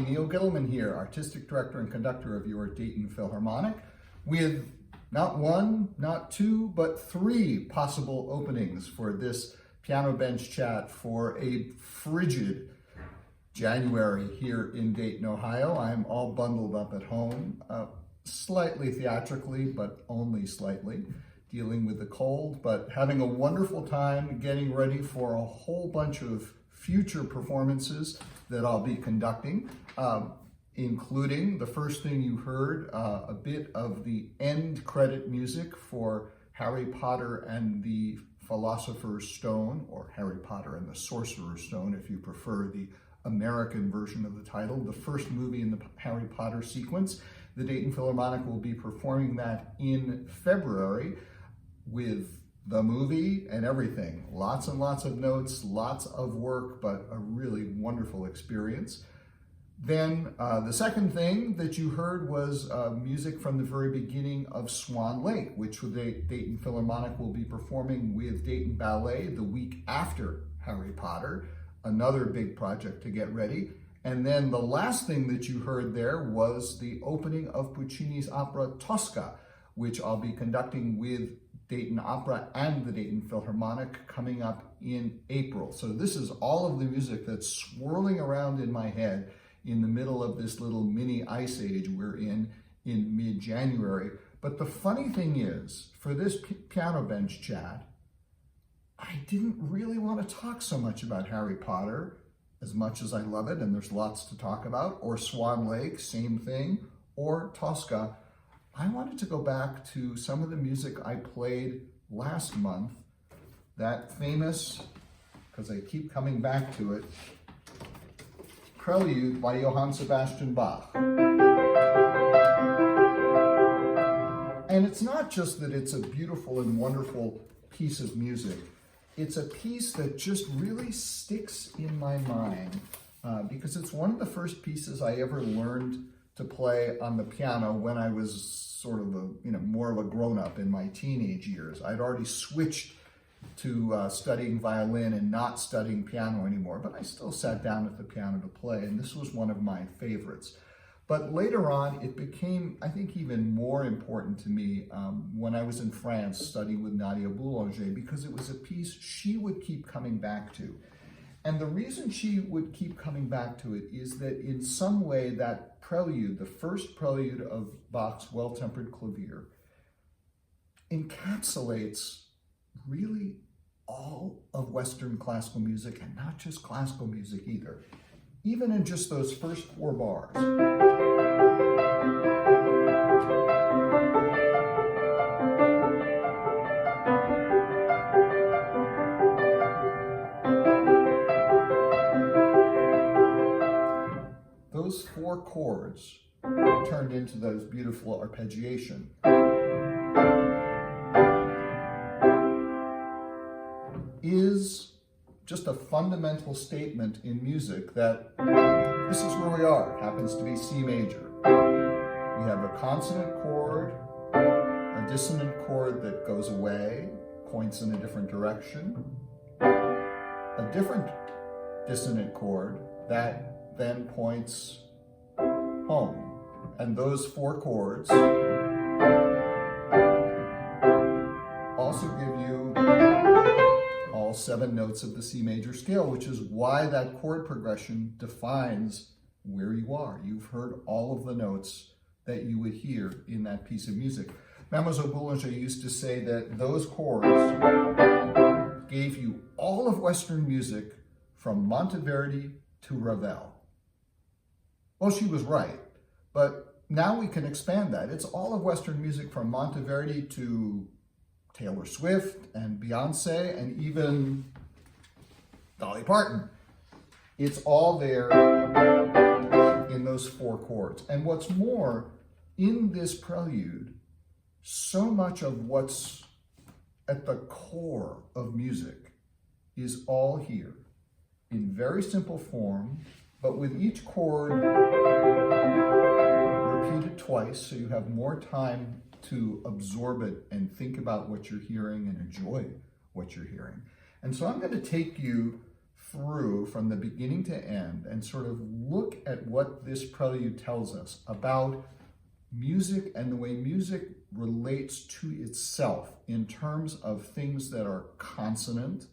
Neil Gittleman here, Artistic Director and Conductor of your Dayton Philharmonic, with not one, not two, but three possible openings for this piano bench chat for a frigid January here in Dayton, Ohio. I'm all bundled up at home, slightly theatrically, but only slightly, dealing with the cold, but having a wonderful time getting ready for a whole bunch of future performances that I'll be conducting, including the first thing you heard, a bit of the end credit music for Harry Potter and the Philosopher's Stone, or Harry Potter and the Sorcerer's Stone if you prefer the American version of the title, the first movie in the Harry Potter sequence. The Dayton Philharmonic will be performing that in February with the movie and everything. Lots and lots of notes, lots of work, but a really wonderful experience. Then the second thing that you heard was music from the very beginning of Swan Lake, which the Dayton Philharmonic will be performing with Dayton Ballet the week after Harry Potter, another big project to get ready. And then the last thing that you heard there was the opening of Puccini's opera Tosca, which I'll be conducting with Dayton Opera and the Dayton Philharmonic coming up in April. So this is all of the music that's swirling around in my head in the middle of this little mini ice age we're in mid-January. But the funny thing is, for this piano bench chat, I didn't really want to talk so much about Harry Potter, as much as I love it, and there's lots to talk about, or Swan Lake, same thing, or Tosca. I wanted to go back to some of the music I played last month, that famous, because I keep coming back to it, Prelude by Johann Sebastian Bach. And it's not just that it's a beautiful and wonderful piece of music, it's a piece that just really sticks in my mind because it's one of the first pieces I ever learned to play on the piano when I was sort of more of a grown-up in my teenage years. I'd already switched to studying violin and not studying piano anymore, but I still sat down at the piano to play, and this was one of my favorites. But later on, it became, I think, even more important to me when I was in France studying with Nadia Boulanger, because it was a piece she would keep coming back to. And the reason she would keep coming back to it is that in some way that prelude, the first prelude of Bach's Well-Tempered Clavier, encapsulates really all of Western classical music, and not just classical music either, even in just those first four bars. Those four chords turned into those beautiful arpeggiation. Is just a fundamental statement in music that this is where we are. It happens to be C major. We have a consonant chord, a dissonant chord that goes away, points in a different direction, a different dissonant chord that then points home. And those four chords also give you all 7 notes of the C major scale, which is why that chord progression defines where you are. You've heard all of the notes that you would hear in that piece of music. Mademoiselle Boulanger used to say that those chords gave you all of Western music from Monteverdi to Ravel. Well, she was right, but now we can expand that. It's all of Western music from Monteverdi to Taylor Swift and Beyonce and even Dolly Parton. It's all there in those four chords. And what's more, in this prelude, so much of what's at the core of music is all here in very simple form, but with each chord repeated twice, so you have more time to absorb it and think about what you're hearing and enjoy what you're hearing. And so I'm going to take you through from the beginning to end and sort of look at what this prelude tells us about music and the way music relates to itself in terms of things that are consonant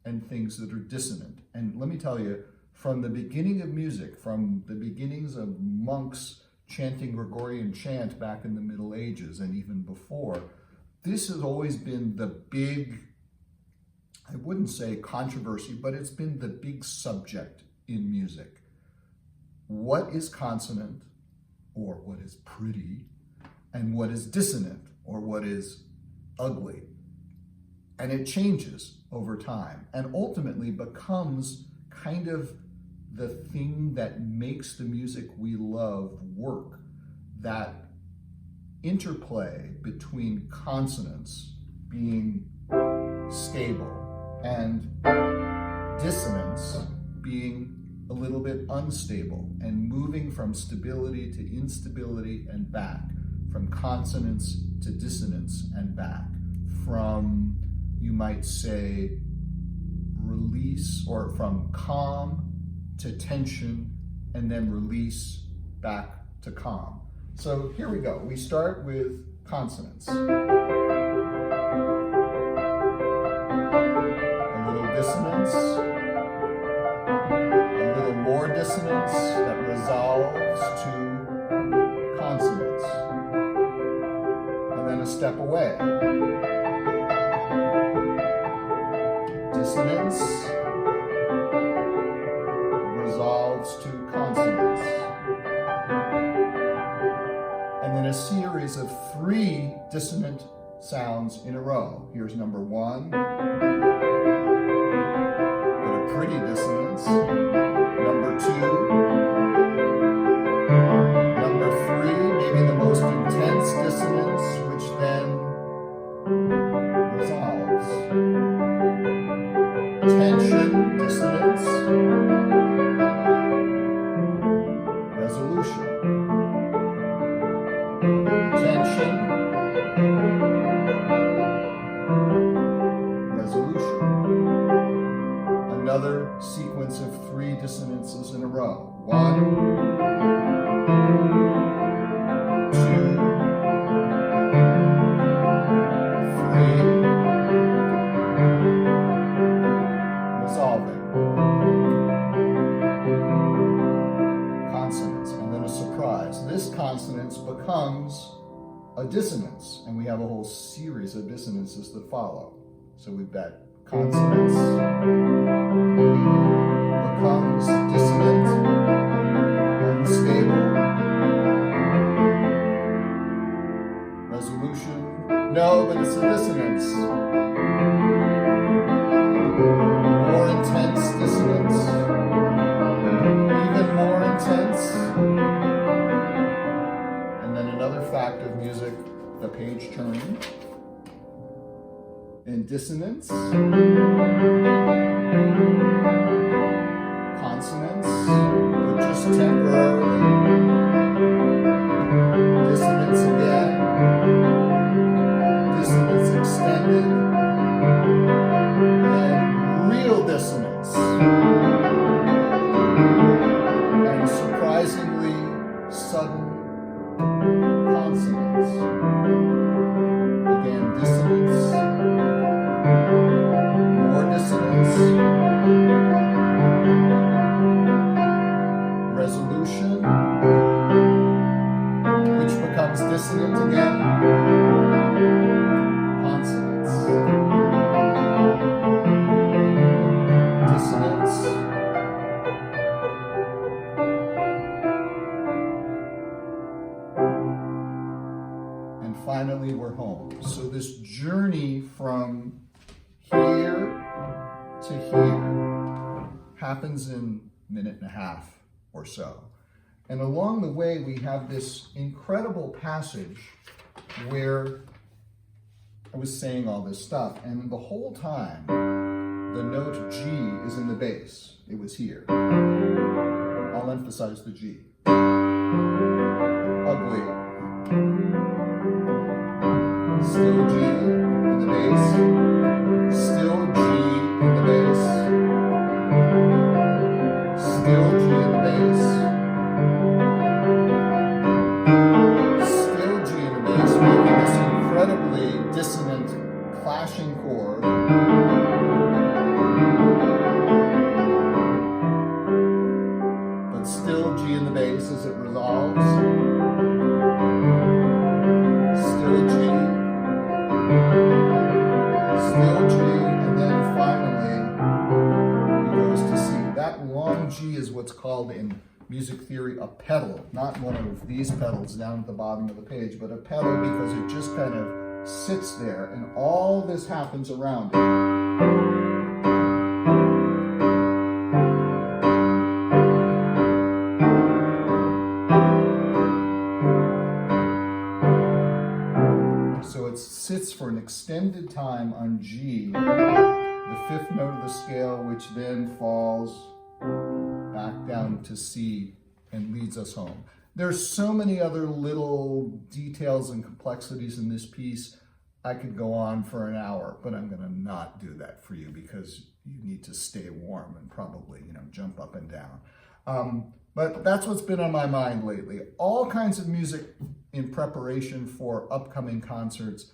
and things that are dissonant. And let me tell you, from the beginning of music, from the beginnings of monks chanting Gregorian chant back in the Middle Ages and even before, this has always been the big, I wouldn't say controversy, but it's been the big subject in music. What is consonant, or what is pretty, and what is dissonant, or what is ugly? And it changes over time and ultimately becomes kind of the thing that makes the music we love work. That interplay between consonants being stable and dissonance being a little bit unstable and moving from stability to instability and back, from consonance to dissonance and back, from, you might say, release, or from calm to tension and then release back to calm. So here we go. We start with consonants. A little dissonance, a little more dissonance that resolves to consonants, and then a step away. Dissonance resolves to consonants. And then a series of 3 dissonant sounds in a row. Here's number 1, but a pretty dissonance. Number 2, number 3, maybe the most intense dissonance, which then resolves. Tension, dissonance, resolution. Tension, resolution. Another sequence of 3 dissonances in a row. 1, 2, 3, resolving. Consonants, and then a surprise. This consonance becomes a dissonance, and we have a whole series of dissonances that follow. So we've got consonance becomes dissonant, unstable, resolution. No, but it's a dissonance. More intense dissonance, even more intense. And then another fact of music, the page turning. In dissonance, consonants, but just temporarily. Dissonance again, dissonance extended, and real dissonance. And surprisingly sudden consonants. Again, dissonance, more dissonance, resolution, which becomes dissonant again, consonants, dissonance, and finally we're home. So this journey from here to here happens in a minute and a half or so. And along the way, we have this incredible passage where I was saying all this stuff, and the whole time, the note G is in the bass. It was here. I'll emphasize the G. Ugly. Still G in the bass. Still G in the bass. crashing chord. But still G in the bass as it resolves. Still G. Still G, and then finally he goes to C. That long G is what's called in music theory a pedal, not one of these pedals down at the bottom of the page, but a pedal because it just kind of sits there and all this happens around it. So it sits for an extended time on G, the fifth note of the scale, which then falls back down to C and leads us home. There's so many other little details and complexities in this piece. I could go on for an hour, but I'm gonna not do that for you because you need to stay warm and probably, jump up and down. But that's what's been on my mind lately. All kinds of music in preparation for upcoming concerts,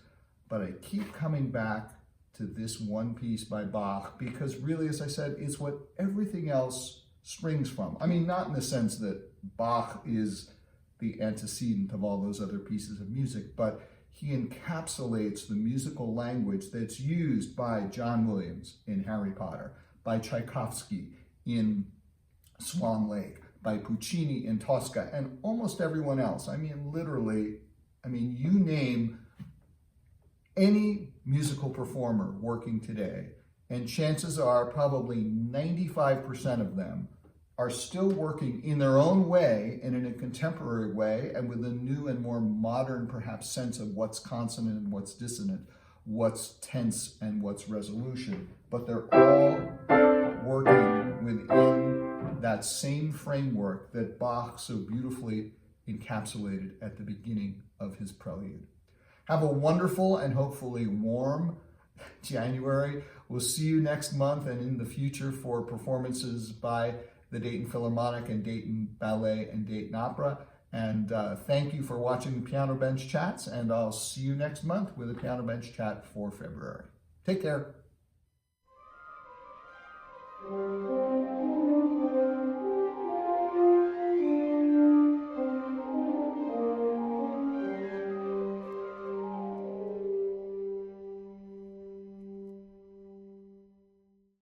but I keep coming back to this one piece by Bach because really, as I said, it's what everything else springs from. I mean, not in the sense that Bach is the antecedent of all those other pieces of music, but he encapsulates the musical language that's used by John Williams in Harry Potter, by Tchaikovsky in Swan Lake, by Puccini in Tosca, and almost everyone else. I mean, literally, you name any musical performer working today, and chances are probably 95% of them are still working in their own way and in a contemporary way and with a new and more modern, perhaps, sense of what's consonant and what's dissonant, what's tense and what's resolution. But they're all working within that same framework that Bach so beautifully encapsulated at the beginning of his prelude. Have a wonderful and hopefully warm January. We'll see you next month and in the future for performances by the Dayton Philharmonic and Dayton Ballet and Dayton Opera. And thank you for watching the Piano Bench Chats, and I'll see you next month with a Piano Bench Chat for February. Take care.